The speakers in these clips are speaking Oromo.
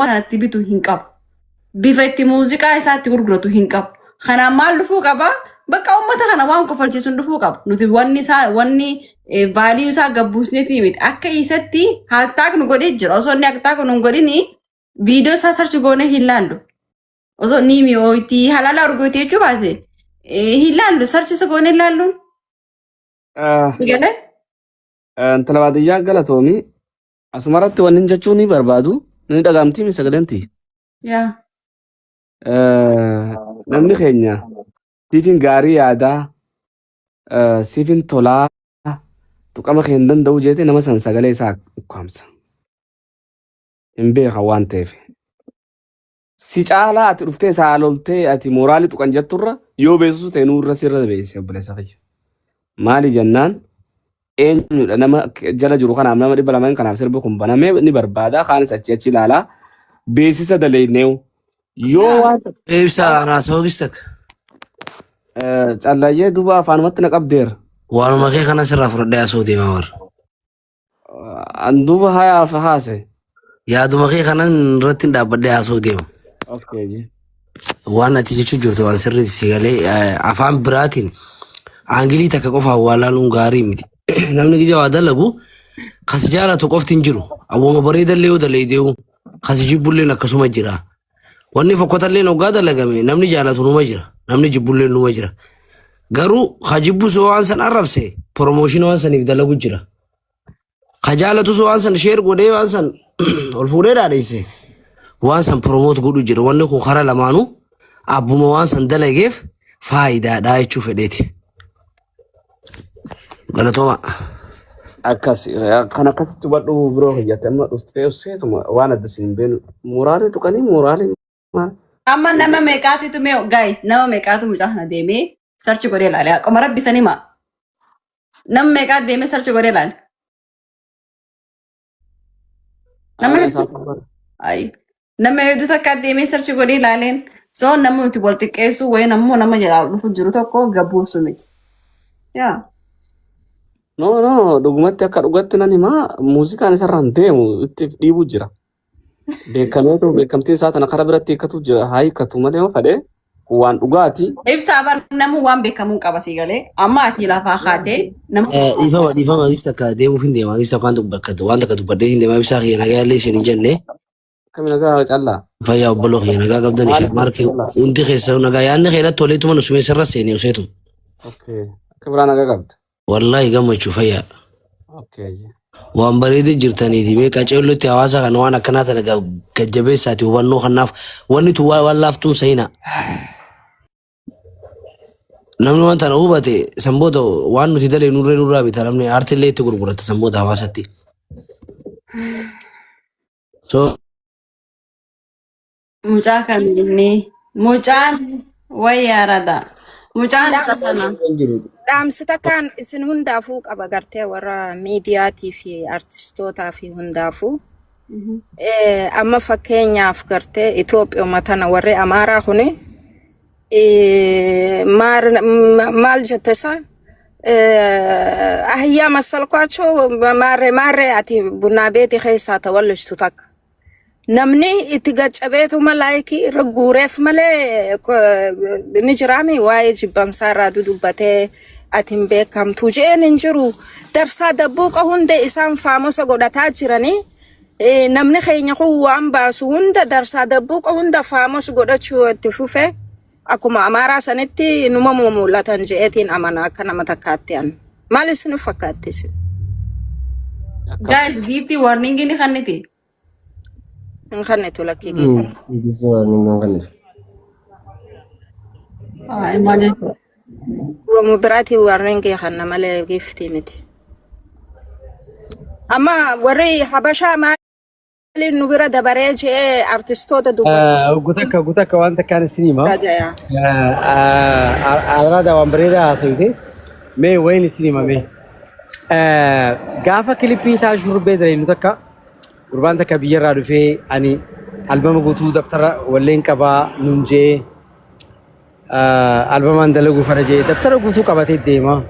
kanatti bitu hin qabu. Bifa itti muuziqaa isaatti gurguratu hin qabu. Kanaan maal dhufuu qaba? Bakka uummata kana waan kofalchiisuun dhufuu qabu. Nuti wanni vaaliyuu isaa gabbuusneetii miti. Akka isatti haaktaak nu godhee jira. Osoo inni haaktaak nu godhini viidiyoo isaa sarchi goonee hin laallu. Osoo ni mi'ooyti halala argooti jechuu baate hin laallu sarchi isa goonee hin laalluun. Galee? Intala baadiyyaa galatoomii asumarratti wanni jechuun ni barbaadu ni dhagaamtii sagalentii. Yaa. Namni keenya siifin gaarii yaadaa siifin tolaa tuqama keenya danda'u jeete nama san sagalee isaa ukkaamsa. Hin beeka waan ta'eef. Si caalaa ati dhuftee isaa loltee ati mooraalii tuqan jetturra yoo beeksisu ta'e nurra sirra beeksise obboleessa kiyya. Maali jennaan eenyudha nama jala jiru kanaaf nama 200 kanaaf sirbi kun banamee ni barbaada kaanis achi ilaalaa beeksisa daleeneewu. Yoo waan ibsa raasoonis takka. Callaayee duuba afaanumatti na qabdeera. Waanuma kee kana sirraa fudhadhee asoo deemaa warra. Anduuba hayaaf haase. Yaaduma kee kanan irratti dhaabbadhee asoo deema. Waan ati jechuu jirtu waan sirriitti si galee afaan biraatiin Angilii takka qofa awwaalaaluun gaarii miti. Namni gija waa dalagu kasi jaalatu qofti hin jiru. Awwaama bareedallee yoo daleedeewu kasi jibbulleen akkasuma jira. Wanni fokkotalleen hoggaa dalagame namni jaalatu numa jira. Namni jibbulleen numa jira. Garuu hajibbu soo waan san arrabse promooshinii waan saniif dalagu jira. Hajaalatu soo waan san sheer godhee waan san ol fuudhee dhaadheesse. Waan san promoot godhu jira. Wanni kun karaa lamaanuu abbuma waan san dalageef faayidaadhaa jechuu fedheeti. Galatooma. Akkas kan akkasitti badhu biroo fayyate amma dhuftee seetuma waan adda siin beenu mooraalii tuqanii mooraalii maal? Amma nama meeqaatitu mee guys nama meeqaatu mucaa kana deemee sarchi godhee ilaale akkuma rabbisanii maa nama meeqaatu deemee sarchi godhee ilaale. Nama hedduu takka deemee sarchi godhee ilaaleen soo nama nuti wal xiqqeessu wayi nammoo nama jalaa dhufu jiru tokko gabbuusu miti. Yaa. No, dhugumatti akka dhugatti nan himaa muuziqaan isarraan deemu itti dhiibuu jira. Beekamtii isaa tana karaa biratti hiikkatu jira. Haa hiikkatu malee yoo fedhe waan dhugaati. Ibsa abar namu waan beekamuu qaba si galee amma ati lafaa kaatee nama. Dhiifama agis takka deemuuf hin deema agis takka waan takka dubbadhee hin deema ibsaa kiyya nagaa illee isheen hin jenne. Kami nagaa callaa. Fayyaa obboloo kiyya nagaa qabdan isheen maarkee hundi keessa nagaa yaadni keellatti toleetuma nusumee sirra seenee useetu. Akka biraa nagaa qabda. Wallahi gammachuu fayyaa. Okay. Waan bareedee jirtaniiti beekaa ceellotti hawaasa kana waan akkanaa tana gajjabeessaati hubannoo kanaaf wanni tu waan laaftuun sayina. Namni waan tana hubate sanboota waan nuti dalee nurraa bita namni aartillee itti gurgurata sanboota hawaasatti. So mucaa kan jennee mucaan wayyaarada. Mucaan sana. Dhaamsita kan isin hundaafuu qaba gartee warra miidiyaatii fi artistootaa fi hundaafuu. Amma fakkeenyaaf gartee Itoophiyaa tana warri Amaaraa kuni maal jettesa ahiyyaa masalqaachoo maarree ati bunnaa beeti keessaa tawallistu takka. Namni itti gaccabeetu malaayikii irra guureef malee ni jiraami waa'ee jibbansaa irraa dudubbatee ati hin beekamtu jeen hin jiru. Darsaa dabbuuqa hundee isaan faamosa godhataa jiranii namni keenya kun waan baasu hunda darsaa dabbuuqa hunda faamos godhachuu itti fufe akkuma Amaaraa sanitti numa mul'atan jeetiin amana akka nama takkaatti an. Maal isin fakkaatti isin? Guys, giiftii warning ni kanniti. Nkanne tulaki gitu. Imagine. Wamu berarti warning ke kanna male gifti miti. Amma warri habasha mali nubira dabare je artistoota dubbatu. Gutaka wanta kan sinima. Ragaya. Alrada waan bareeda sayde. Me wayni sinima me. Gaafa kilipii taashur beedare nutakka. Gurbaan takka biyyarraa dhufee ani albama guutuu daftara walleen qabaa nunjee albamaan dalaguu fara jee daftara guutuu qabatee deema.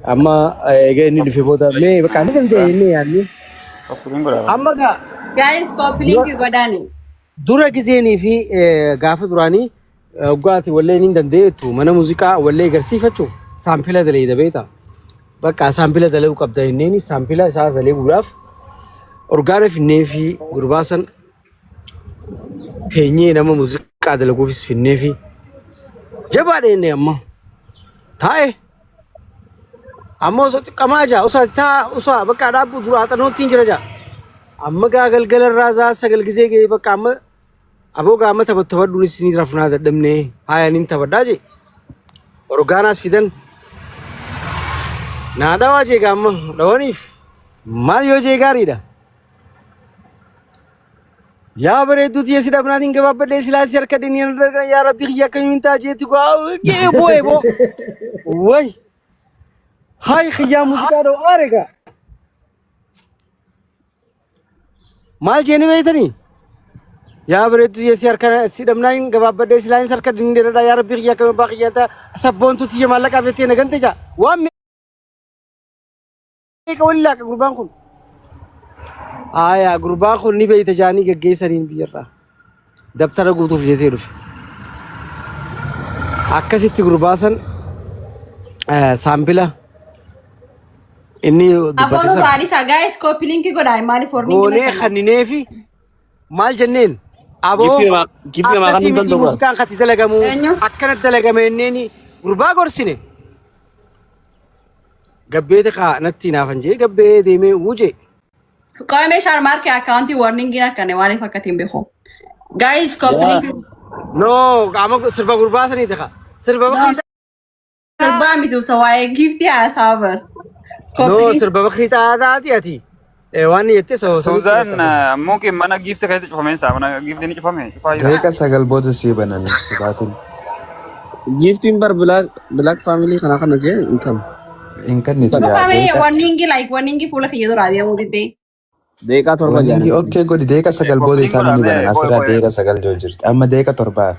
Amma egaa inni dhufee booda mee bakka inni danda'e inni yaadni. Amma gaa Guys, copy link godani. dura giseenii fi gaafa duraanii waggaati wallee ni dandeettu mana muuziqaa wallee agarsiifachuuf saampila dalee beeta. Bakka saampila dalee qabda inni saampila isaa dalee guraaf orgaana finnee fi gurbaasan teenyee nama muuziqaa dalaguufis finnee fi jabaadha inni amma taa'e amma osoo xiqqamaa jaa osoo taa osoo bakka dhaabbu duraa xanootiin jira jaa amma galgala irraa zaa sagal gisee ga'ee bakka amma aboo gaama taphattuunis ni rafnaa dadhabnee haayaniin taphadhaa jee orgaanaas fidan naa dhawaa jee gaama dhawaniif maal yoo jee gaariidha. yaa bareeduuti yeesi dhabnaatiin gabaabadhee silaasii harka dhiniin yaa rabbi xiyyaa akkamiin taa jeetti gee boo'ee boo way haay xiyyaa muuziqaa dhoo aarega maal jeeni beeytanii yaa bareeduuti yeesi harka si dhabnaatiin gabaabadhee silaasii harka dhiniin dheeradhaa yaa rabbi xiyyaa akkamiin baa xiyyaa taa sabboontuuti ija maallaqaa fettee nagante jaa waan meeqa walii laaqa gurbaan kun. Aya gurbaan kun ni beeyta jaanii gaggeessaniin biyyarraa dabtara guutuuf jetee dhufe akkasitti gurbaasan saampila inni Abono Radisa guys copy link godha maali for link goonee kanninee fi maal jenneen aboo gifti namaa kan hin danda'u muuziqaan katti dalagamu akkanatti dalagame inneeni gurbaa gorsine gabbeete kaa natti naafan jee gabbee deemee wuje. Kami share market account warning gina kane wale fakatin beho. Guys, copy link. No, kamu serba gurbasa nih teka. Serba bakri. Serba mitu sawai gift ya sabar. No, serba bakri ta ada hati. Wani yette so. Suzan, mungkin mana gift kayak itu cuma sama, mana gift ini cuma me. Mereka sagal bodoh sih banan sebatin. giftiin bar black family kana kana je income Inkan itu ya. Kami warning like warning full kayak itu radio mudite. deeka torba Wangi oke gue di deka sagal bodoh sana nih banan asra deka sagal jojur. Amma deka torba.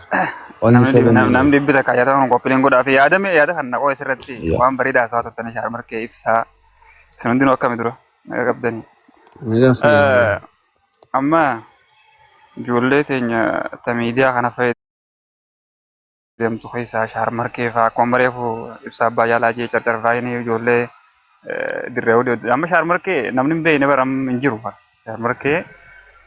Only 7 minutes. Nam dibita kayak tahu kau pilih gue ya ada me ya ada kan nak kau serati. Wan beri dah sahaja tadi share market ifsa. Senandino akka medro. Agak dani. Amma julle tenya tamidia kana fai dem tu kaisa share market fa komare fu ifsa baya laje charchar fai ni julle dirrewde amma share market namni be ne baram injiru fa share market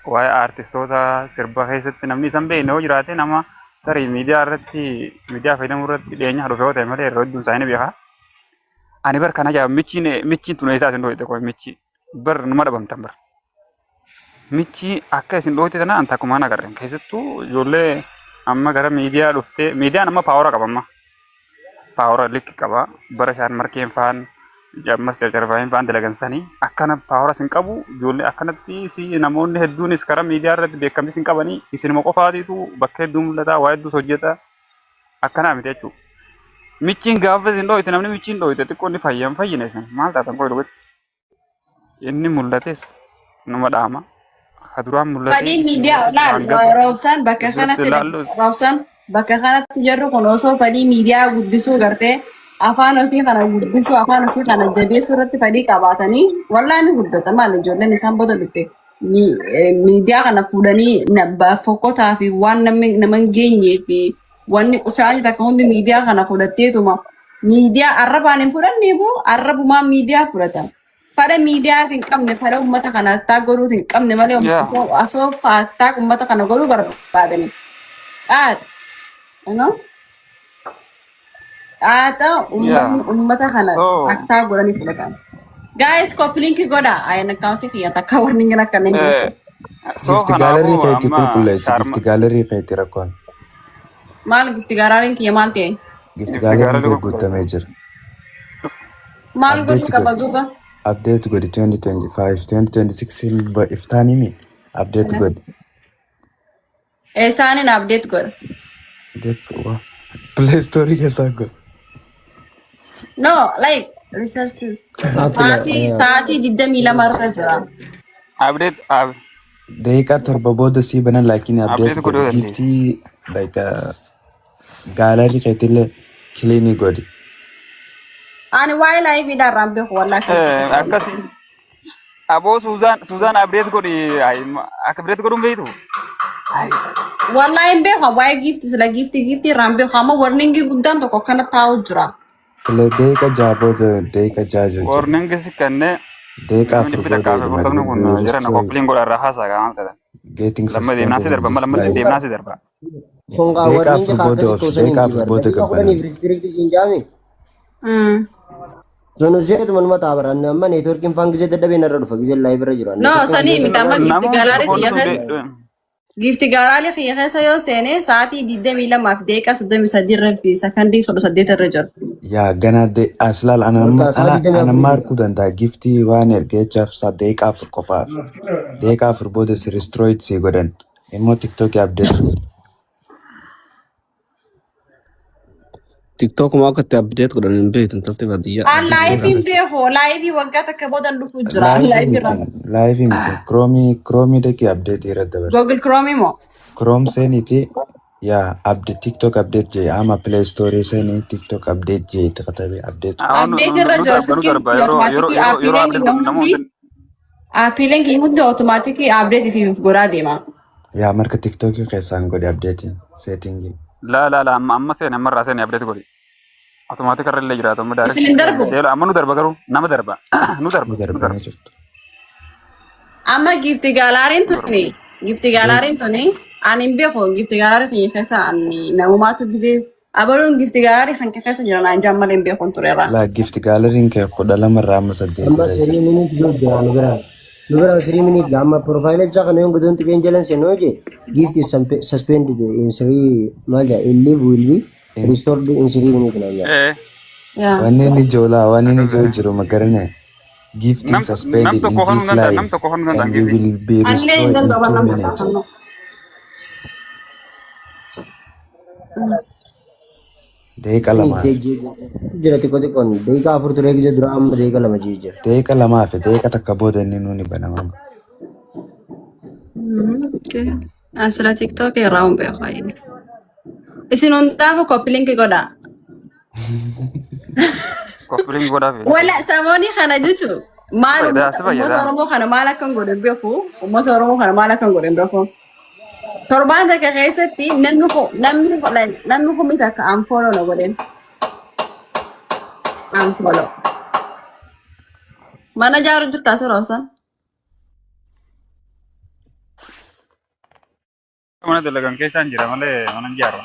wa artistota sirba kaisatti namni sambe no jirate nama tari media irratti media fayyadamu irratti dhiyeenya haruuf yoo ta'e malee yeroo hedduun isaanii beekaa. Ani bar kana jaa michiin tun eessaa isin dhooyte qoy michi bar numa dhabamtan bar. Michi akka isin dhooyte tana anta kumaan agarreen keessattuu ijoollee amma gara miidiyaa dhuftee miidiyaan amma paawara qaba amma. Paawara likki qaba bara shaan markeen faan jammas jarjarfameen faan dalagansanii akkana paawara isin qabu ijoollee akkanatti si namoonni hedduunis karaa miidiyaa irratti beekamtii isin qabanii isinuma qofaatiitu bakka hedduu mul'ata waa hedduus hojjeta akkanaa miti jechuudha. Michiin gaafa isin dhooyte namni michiin dhooyte xiqqoo inni fayyine isin maal taatan qoy dhugaatti. Inni mul'ates nama dhaama. Kaduraan mul'ate. Fadii miidiyaa laal roobsaan bakka kanatti roobsaan bakka kanatti jirru kun osoo fadii miidiyaa guddisuu gartee afaan ofii kana guddisuu afaan ofii kana jabeessuu irratti fadii qabaatanii wallaani guddata maal ijoolleen isaan booda dhufte miidiyaa kana fuudhanii fokkotaa fi waan nama geenyee fi wanni qushaanii takka hundi miidiyaa kana fudhatteetuma miidiyaa arrabaan hin fudhanneefu arrabumaan miidiyaa fudhatan. Pada miidiyaa hin qabne pada uummata kana attaa godhuu hin qabne malee osoo attaa uummata kana godhuu barbaadani. Haata uummata kana attaa godhanii fudhatan. Guys, copy link godha. Ayan accounti kiyya takka warning gana kanneen. Gift gallery kayak kulkulesi. Gift gallery kayak tirakon. Maal gift gallery kiyya maal ta'e? Gift gallery kayak gudda major. Maal godhu qaba duuba? Update good 2025, 2026 but iftani mi update good. Saanin update godha. Play Store ke sago. No, like research. Saati jidda mila marra jira. Update Deeka torba boda si banan lakin update good. Gifty like gallery kayak tile kilini good. Ani waa'ee laayifii dhaan beeku wallaahi. Akkasii Aboo Suuzaan abdeet godhi akka abdeet godhuun beektu. Wallahi hin beeku waa'ee giiftii sila giiftii irraan beeku amma warningii guddaan tokko akkana taa'u jira. Kule deeqa jaaboota deeqa jaajoo jira. Warningii si kennee Deeqa afur namni bita booda kaafee furtamni kun jira na koppiliin godha irraa haasaa gahaan ta'e. getting Lamma deemnaa si darba lamma deemnaa si darba. Fonga Deeqa warning afur booda of deeqa afur booda kudhan gabbana. district sinjami sonu seetu manuma taabaran amma networking fan gize dadhabeen irra dhufa gize live irra jira No sanii miti amma giiftii gaalaarii kiyya keessa. Giiftii gaalaarii kiyya keessa yoo seene sa'aatii 22 fi deeqa 33 irra fi sakandii 38 irra jira. Yaa gana de aslaal ana markuu danda'a giftii waan ergeechaaf isaa deeqa afur qofaaf. Deeqa afur booda si destroyed si godhan. Immoo TikTok update. TikTok mau akka itti update godhan hin beektan tolti baadiyyaa. Laayiviin beeku laayivii waggaa takka booda dhufu jira. Live miti. Chrome deki update irra dabarsa. Google Chrome moo? Chrome seeniti yaa update TikTok update jee ama Play Store seeni TikTok update jee itti katabe update. Update irra jira sikki aapiileen kiyya hundi automaatikii update fi godhaa deema. Yaa marka TikTok keessaan godhe update setting. La amma seen amma irraa seen abdeet godhi. Automaatika irra illee jiraatu amma Isin hin darbu? Amma nu darba garuu nama darba. Nu darba. Amma giiftii gaalaariin tuni ani hin beeku giiftii gaalaarii kiyya keessa namumaatu gizee abaluun giiftii gaalaarii kan keessa jiran ani jammalee hin beeku tureera. La gift gallery'n kee 12 irraa amma 8 amma 3 minute go jira nu bira 3 minute amma profile ibsa kana yung gudun tigin jalan seno je gift is suspended in 3 malja live will be restored in 3 minute na ya wanni ni jola wanni ni jo jiru magarane gifting suspended in this life and we will be restored in 2 minutes. Deeqa lama. Jira tiko tikon deeqa afur ture gize dura amma deeqa lama jira. Deeqa lama fi deeqa takka booda inni nuni banamama. Asirra TikTok irraa hin beeku. Isin hundaafuu koppiliinki godhaa. Koppiliin godhaa fi. Wala samoonni kana jechuun maal uummata Oromoo kana maal akka hin godhe hin beeku. Uummata Oromoo kana maal akka hin godhe hin beeku. Torbaan takka keessatti namni kun miti akka anfooloo na godhen. Anfooloo. Mana jaaru jirtaa siroosan? Mana dalagan keessaan jira malee mana jaaru.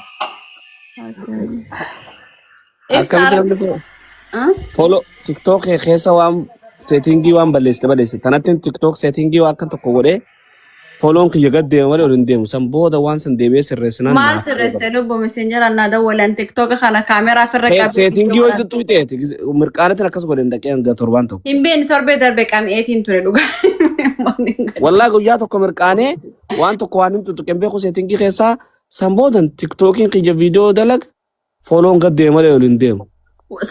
Follow TikTok keessa waan settingii waan balleessite tanatti TikTok settingii waan akka tokko godhee follow kiyya gad deema malee ol hin deemu san booda waan san deebi'ee sirreessinaan. Maal sirreessee lubbu messenjera annaa dawwalan TikTok kana kaameraa firra qabu. Settingii hojii tuuteeti mirqaanatiin akkas godhan dhaqee hanga torbaan tokko. Hin beekni torbee darbe qaam'eetiin ture dhugaa. Wallaa guyyaa tokko mirqaanee waan tokko waan hin tuttuqeen beeku settingii keessaa san boodan TikTokiin kiyya viidiyoo dalaga follow gad deema malee ol hin deemu.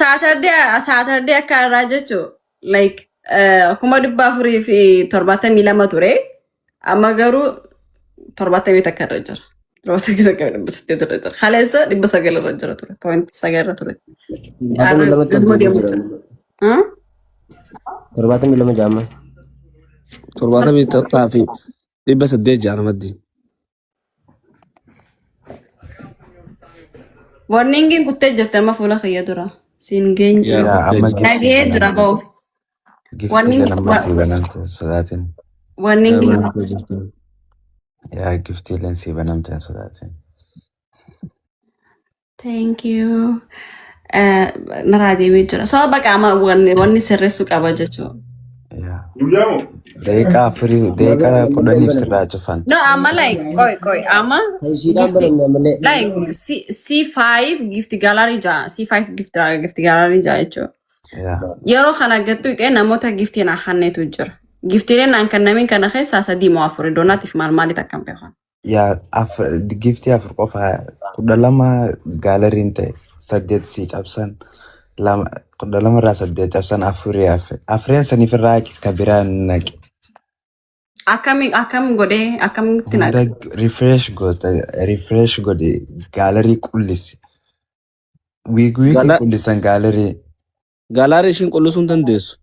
Saatardee akka irraa jechuun like 472 ture. Amma garuu 70 takka irra jira. 70 takka irra jira. Kaleessa 900 irra jira ture. 900 irra ture. 72 jaama. 70 takkaa fi 800 jaana maddi. Warningiin kuttee jirti amma fuula kiyya dura. Siin geenye. Nagee jira ba'u. Giftii ganama si banamte sodaatin. Warningiin. Yaa giftii leen si banamte sodaatin. Thank you. Naraa deemee jira. Sababa qaama wanni sirreessuu qaba jechuudha. Deeqa afurii deeqa 10 sirraa cufan. No, amma like koi amma like C5 gift gallery ja C5 gift gallery ja jechuudha. Yeroo kana gattu ite namoota giftiin ahanneetu jira. Giftiileen aan kennamin kana keessa sadii moo afuri doonaatiif maal maaliit akkam beekan. Yaa giftii afur qofa 12 gaaleriin ta'e 8 si cabsan 12 irraa 8 cabsan afurii hafe. Afureen saniif irraa ka biraan naqe. Akkam godhee akkamitti naqe. Refresh godhe gaalerii qullisi. Wiigii qullisan gaalerii. Gaalarii ishiin qullisuu hin dandeessu.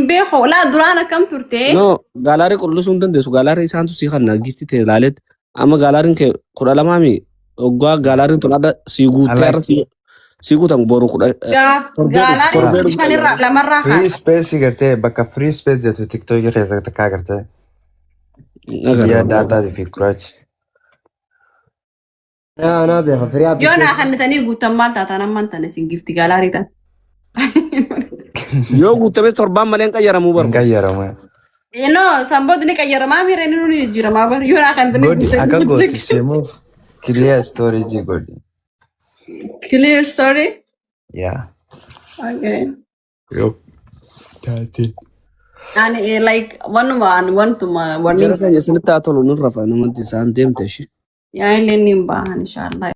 beeko laa duraan akkam turte No, gaalaarii qulqulluusuu hin dandeessu. Gaalaarii isaantu sii kanna giftii ta'e ilaaleet. Amma gaalaariin kee 12 oggaa gaalaariin tun adda sii guuttee irra sii guutan boru gaalaarii shanirraa lamarraa Free kaan space gartee bakka free space jettu TikTok keessa takkaa gartee. Biyya adda addaatii fi kuraachi. Ana beeka firii yoo naa application. kannitanii guutan maal taatan ammaan tana isin gifti gaalaarii tan yoo guutames torbaan malee hin qayyaramuu Hin barbaadu. qayyarama. no sambooti ni qayyaramaa miira inni nuni jijjiiramaa bar yoo naa kannitanii Godhi akka gootu seemuuf clear storage godhi. clear story Yeah. okay Yoo taate. ani like wantuma Jara keenya isinitti haa tolu nurra fa'a namatti isaan deemte ishee. yaa illee ni hin baahan inshaallah